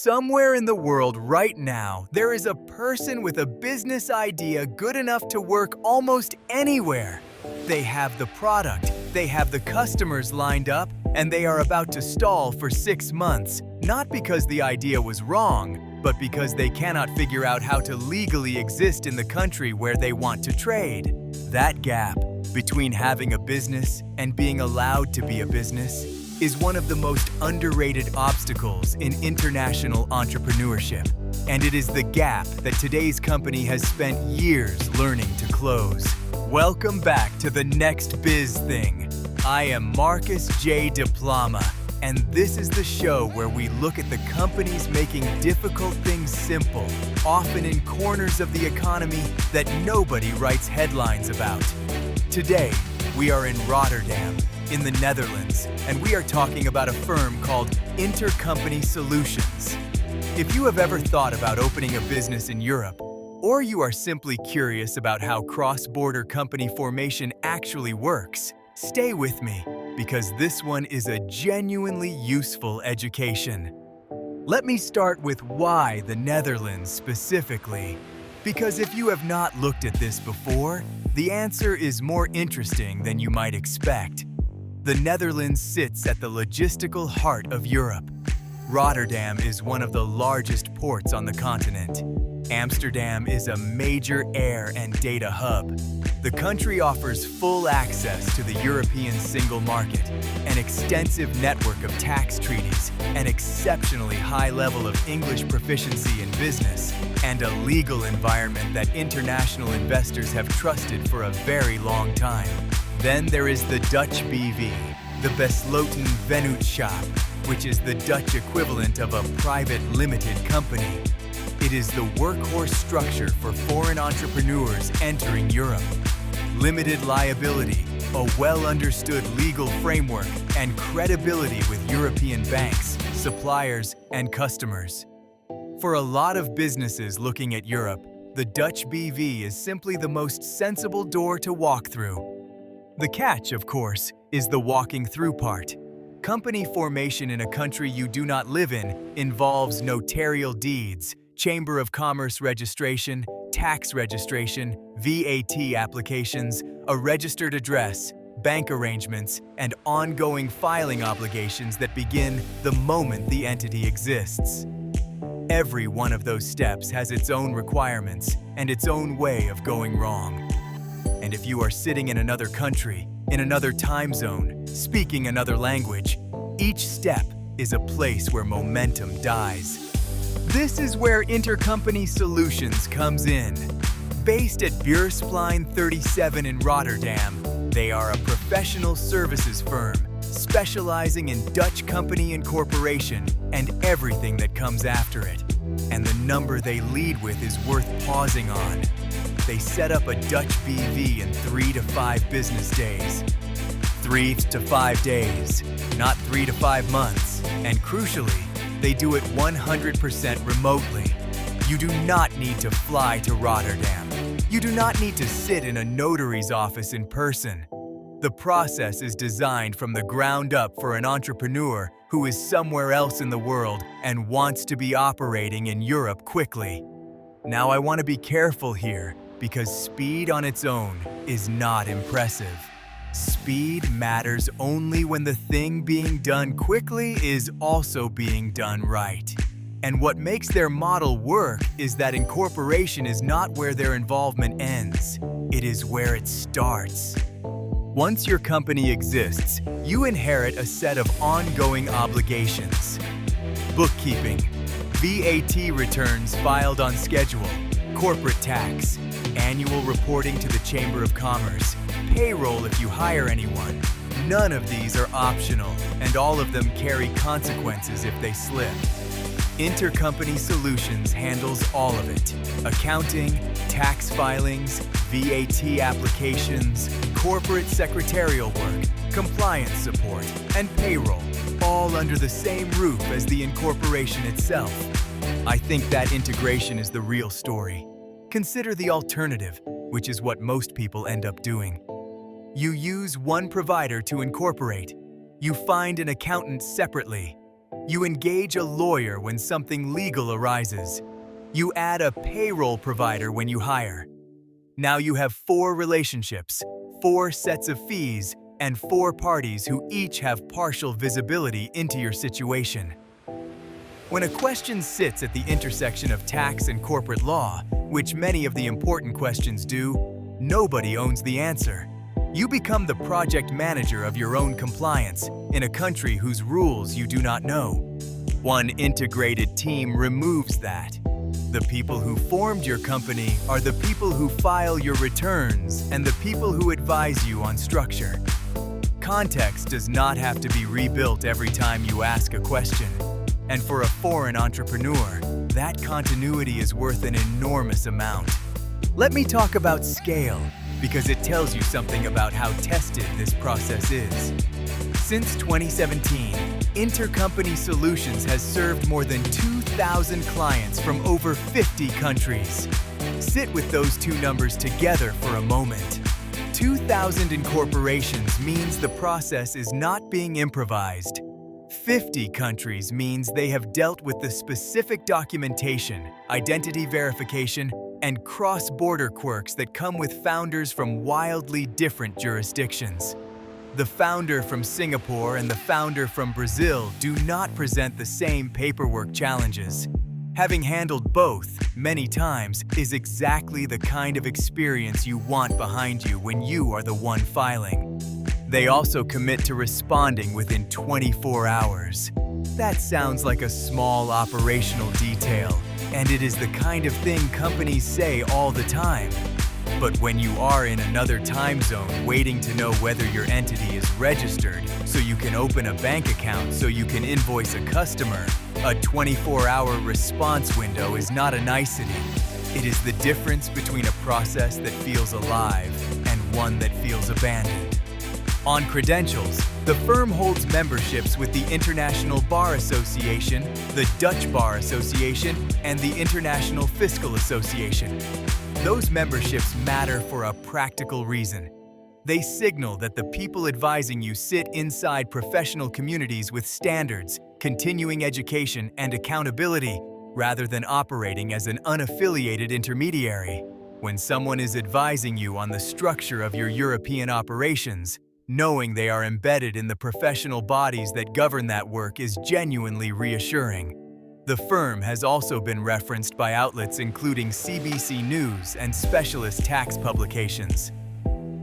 Somewhere in the world right now, there is a person with a business idea good enough to work almost anywhere. They have the product, they have the customers lined up, and they are about to stall for 6 months, not because the idea was wrong, but because they cannot figure out how to legally exist in the country where they want to trade. That gap between having a business and being allowed to be a business is one of the most underrated obstacles in international entrepreneurship. And it is the gap that today's company has spent years learning to close. Welcome back to the Next Biz Thing. I am Markus J. Diploma, and this is the show where we look at the companies making difficult things simple, often in corners of the economy that nobody writes headlines about. Today, we are in Rotterdam, in the Netherlands, and we are talking about a firm called Intercompany Solutions. If you have ever thought about opening a business in Europe, or you are simply curious about how cross-border company formation actually works, stay with me, because this one is a genuinely useful education. Let me start with why the Netherlands specifically. Because if you have not looked at this before, the answer is more interesting than you might expect. The Netherlands sits at the logistical heart of Europe. Rotterdam is one of the largest ports on the continent. Amsterdam is a major air and data hub. The country offers full access to the European single market, an extensive network of tax treaties, an exceptionally high level of English proficiency in business, and a legal environment that international investors have trusted for a very long time. Then there is the Dutch BV, the Besloten Vennootschap, which is the Dutch equivalent of a private limited company. It is the workhorse structure for foreign entrepreneurs entering Europe. Limited liability, a well-understood legal framework, and credibility with European banks, suppliers, and customers. For a lot of businesses looking at Europe, the Dutch BV is simply the most sensible door to walk through. The catch, of course, is the walking through part. Company formation in a country you do not live in involves notarial deeds, Chamber of Commerce registration, tax registration, VAT applications, a registered address, bank arrangements, and ongoing filing obligations that begin the moment the entity exists. Every one of those steps has its own requirements and its own way of going wrong. And if you are sitting in another country, in another time zone, speaking another language, each step is a place where momentum dies. This is where Intercompany Solutions comes in. Based at Beursplein 37 in Rotterdam, they are a professional services firm specializing in Dutch company incorporation and everything that comes after it. And the number they lead with is worth pausing on. They set up a Dutch BV in 3 to 5 business days. 3 to 5 days, not 3 to 5 months. And crucially, they do it 100% remotely. You do not need to fly to Rotterdam. You do not need to sit in a notary's office in person. The process is designed from the ground up for an entrepreneur who is somewhere else in the world and wants to be operating in Europe quickly. Now, I want to be careful here, because speed on its own is not impressive. Speed matters only when the thing being done quickly is also being done right. And what makes their model work is that incorporation is not where their involvement ends. It is where it starts. Once your company exists, you inherit a set of ongoing obligations. Bookkeeping, VAT returns filed on schedule, corporate tax, annual reporting to the Chamber of Commerce, payroll if you hire anyone. None of these are optional, and all of them carry consequences if they slip. Intercompany Solutions handles all of it. Accounting, tax filings, VAT applications, corporate secretarial work, compliance support, and payroll, all under the same roof as the incorporation itself. I think that integration is the real story. Consider the alternative, which is what most people end up doing. You use one provider to incorporate. You find an accountant separately. You engage a lawyer when something legal arises. You add a payroll provider when you hire. Now you have 4 relationships, 4 sets of fees, and 4 parties who each have partial visibility into your situation. When a question sits at the intersection of tax and corporate law, which many of the important questions do, nobody owns the answer. You become the project manager of your own compliance in a country whose rules you do not know. One integrated team removes that. The people who formed your company are the people who file your returns and the people who advise you on structure. Context does not have to be rebuilt every time you ask a question. And for a foreign entrepreneur, that continuity is worth an enormous amount. Let me talk about scale, because it tells you something about how tested this process is. Since 2017, Intercompany Solutions has served more than 2,000 clients from over 50 countries. Sit with those two numbers together for a moment. 2,000 incorporations means the process is not being improvised. 50 countries means they have dealt with the specific documentation, identity verification, and cross-border quirks that come with founders from wildly different jurisdictions. The founder from Singapore and the founder from Brazil do not present the same paperwork challenges. Having handled both many times is exactly the kind of experience you want behind you when you are the one filing. They also commit to responding within 24 hours. That sounds like a small operational detail, and it is the kind of thing companies say all the time. But when you are in another time zone waiting to know whether your entity is registered so you can open a bank account so you can invoice a customer, a 24-hour response window is not a nicety. It is the difference between a process that feels alive and one that feels abandoned. On credentials, the firm holds memberships with the International Bar Association, the Dutch Bar Association, and the International Fiscal Association. Those memberships matter for a practical reason. They signal that the people advising you sit inside professional communities with standards, continuing education, and accountability, rather than operating as an unaffiliated intermediary. When someone is advising you on the structure of your European operations, knowing they are embedded in the professional bodies that govern that work is genuinely reassuring. The firm has also been referenced by outlets including CBC News and specialist tax publications.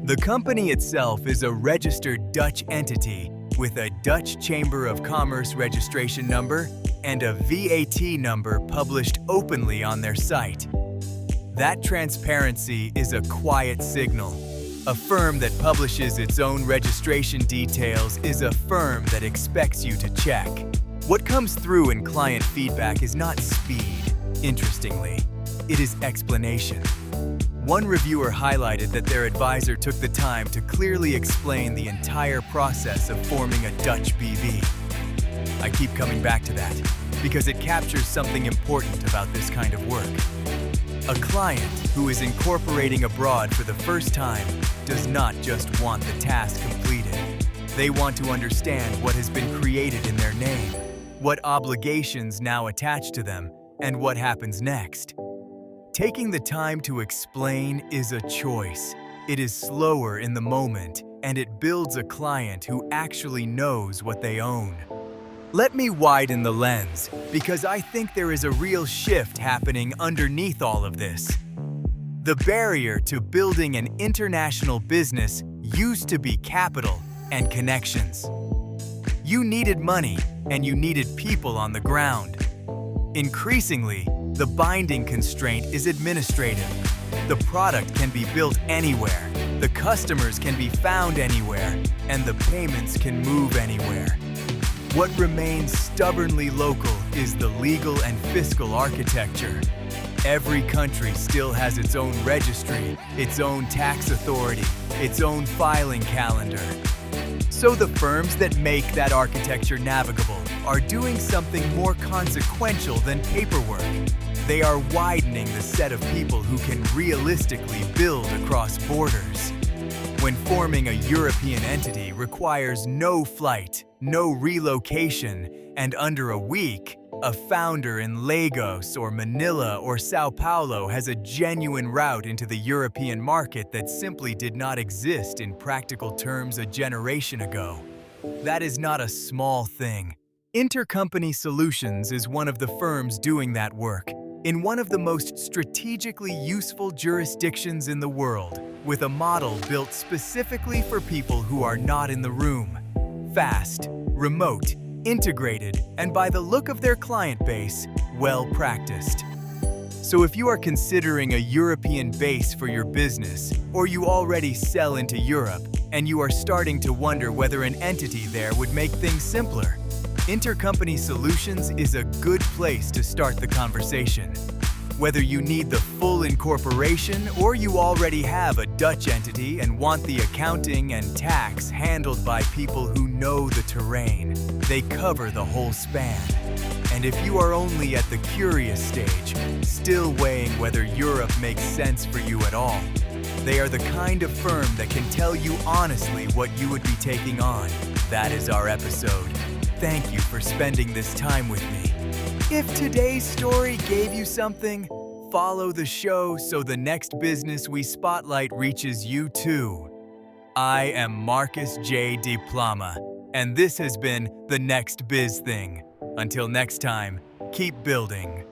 The company itself is a registered Dutch entity with a Dutch Chamber of Commerce registration number and a VAT number published openly on their site. That transparency is a quiet signal. A firm that publishes its own registration details is a firm that expects you to check. What comes through in client feedback is not speed, interestingly. It is explanation. One reviewer highlighted that their advisor took the time to clearly explain the entire process of forming a Dutch BV. I keep coming back to that because it captures something important about this kind of work. A client who is incorporating abroad for the first time does not just want the task completed. They want to understand what has been created in their name, what obligations now attach to them, and what happens next. Taking the time to explain is a choice. It is slower in the moment, and it builds a client who actually knows what they own. Let me widen the lens, because I think there is a real shift happening underneath all of this. The barrier to building an international business used to be capital and connections. You needed money, and you needed people on the ground. Increasingly, the binding constraint is administrative. The product can be built anywhere, the customers can be found anywhere, and the payments can move anywhere. What remains stubbornly local is the legal and fiscal architecture. Every country still has its own registry, its own tax authority, its own filing calendar. So the firms that make that architecture navigable are doing something more consequential than paperwork. They are widening the set of people who can realistically build across borders. When forming a European entity requires no flight, no relocation, and under a week, a founder in Lagos or Manila or Sao Paulo has a genuine route into the European market that simply did not exist in practical terms a generation ago. That is not a small thing. Intercompany Solutions is one of the firms doing that work, in one of the most strategically useful jurisdictions in the world, with a model built specifically for people who are not in the room. Fast, remote, integrated, and by the look of their client base, well practiced. So if you are considering a European base for your business, or you already sell into Europe, and you are starting to wonder whether an entity there would make things simpler, Intercompany Solutions is a good place to start the conversation. Whether you need the full incorporation or you already have a Dutch entity and want the accounting and tax handled by people who know the terrain, they cover the whole span. And if you are only at the curious stage, still weighing whether Europe makes sense for you at all, they are the kind of firm that can tell you honestly what you would be taking on. That is our episode. Thank you for spending this time with me. If today's story gave you something, follow the show so the next business we spotlight reaches you too. I am Markus J. Diplama, and this has been the Next Biz Thing. Until next time, keep building.